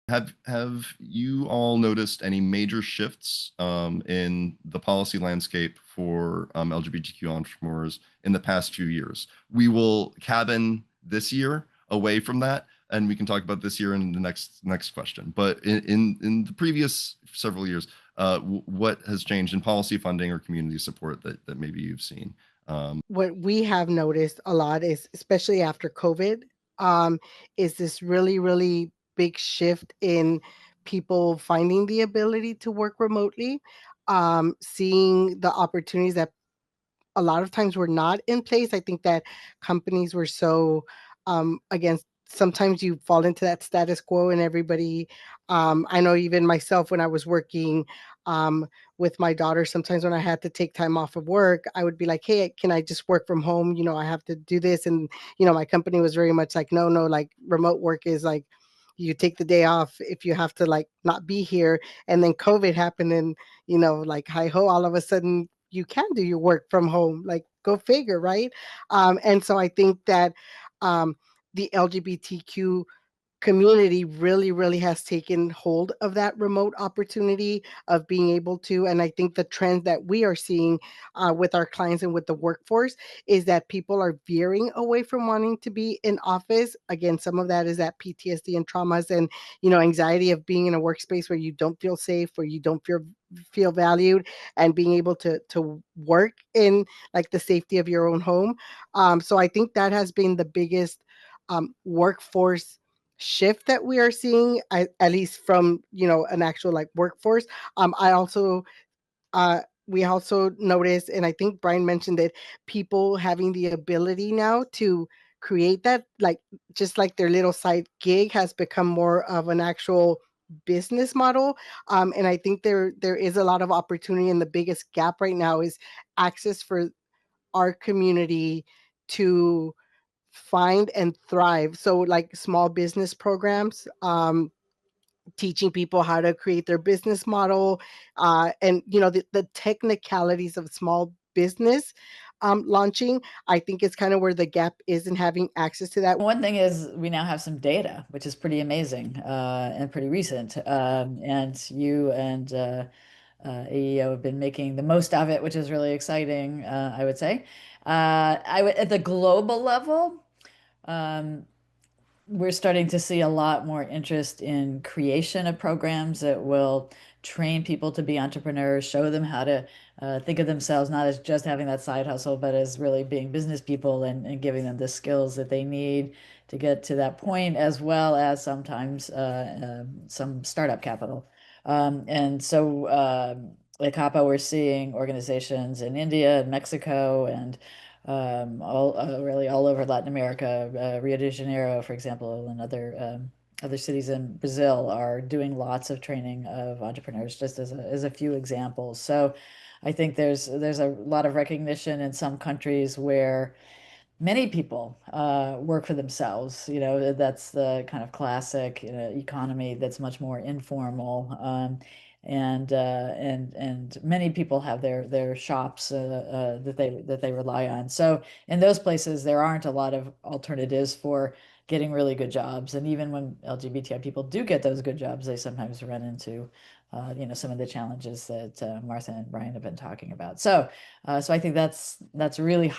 Have you all noticed any major shifts in the policy landscape for LGBTQ entrepreneurs in the past few years? We will cabin this year away from that, and we can talk about this year in the next question. But in the previous several years, what has changed in policy funding or community support that maybe you've seen? What we have noticed a lot is, especially after COVID, um, is this really, really big shift in people finding the ability to work remotely, seeing the opportunities that a lot of times were not in place. I think that companies were so against. Sometimes you fall into that status quo, and everybody. I know even myself when I was working um, with my daughter. Sometimes when I had to take time off of work, I would be like, "Hey, can I just work from home? You know, I have to do this." And my company was very much like, "No, no, like remote work is like." You take the day off if you have to like not be here. And then COVID happened, and like hi ho, all of a sudden you can do your work from home. Like, go figure, right? And so I think that um, the LGBTQ community really, really has taken hold of that remote opportunity of being able to. And I think the trend that we are seeing with our clients and with the workforce is that people are veering away from wanting to be in office. Again, some of that is that PTSD and traumas and anxiety of being in a workspace where you don't feel safe, where you don't feel valued, and being able to work in like the safety of your own home. So I think that has been the biggest workforce shift that we are seeing, at least from an actual like workforce. I also we also noticed, and I think Brian mentioned it, people having the ability now to create that, like just like their little side gig has become more of an actual business model. And I think there is a lot of opportunity, and the biggest gap right now is access for our community to find and thrive. So like small business programs, teaching people how to create their business model, and the technicalities of small business launching. I think it's kind of where the gap is in having access to that. One thing is we now have some data, which is pretty amazing and pretty recent. And you and AEO have been making the most of it, which is really exciting, I would say. At the global level, um, we're starting to see a lot more interest in creation of programs that will train people to be entrepreneurs, show them how to think of themselves not as just having that side hustle, but as really being business people and giving them the skills that they need to get to that point, as well as sometimes some startup capital. And so at CAPA, we're seeing organizations in India and Mexico and all really all over Latin America. Rio de Janeiro, for example, and other cities in Brazil are doing lots of training of entrepreneurs, just as a few examples. So I think there's a lot of recognition in some countries where many people work for themselves. You know, that's the kind of classic economy that's much more informal. And many people have their shops that they rely on. So in those places, there aren't a lot of alternatives for getting really good jobs. And even when LGBTI people do get those good jobs, they sometimes run into some of the challenges that Martha and Brian have been talking about. So I think that's really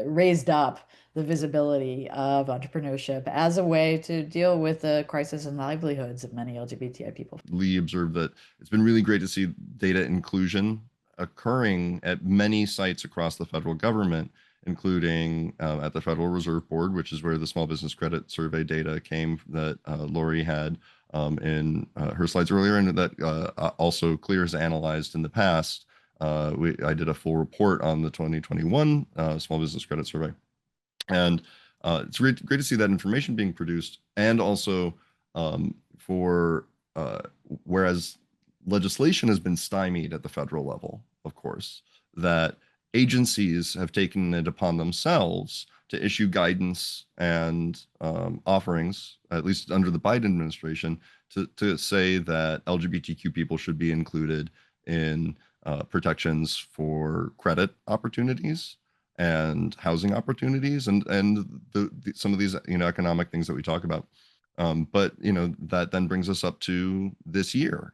raised up the visibility of entrepreneurship as a way to deal with the crisis in livelihoods of many LGBTI people. Lee observed that it's been really great to see data inclusion occurring at many sites across the federal government, including at the Federal Reserve Board, which is where the Small Business Credit Survey data came that Lori had in her slides earlier, and that also CLEAR has analyzed in the past. I did a full report on the 2021 Small Business Credit Survey. And it's great to see that information being produced, and also for whereas legislation has been stymied at the federal level, of course, that agencies have taken it upon themselves to issue guidance and offerings, at least under the Biden administration, to say that LGBTQ people should be included in protections for credit opportunities and housing opportunities, and some of these economic things that we talk about. But that then brings us up to this year.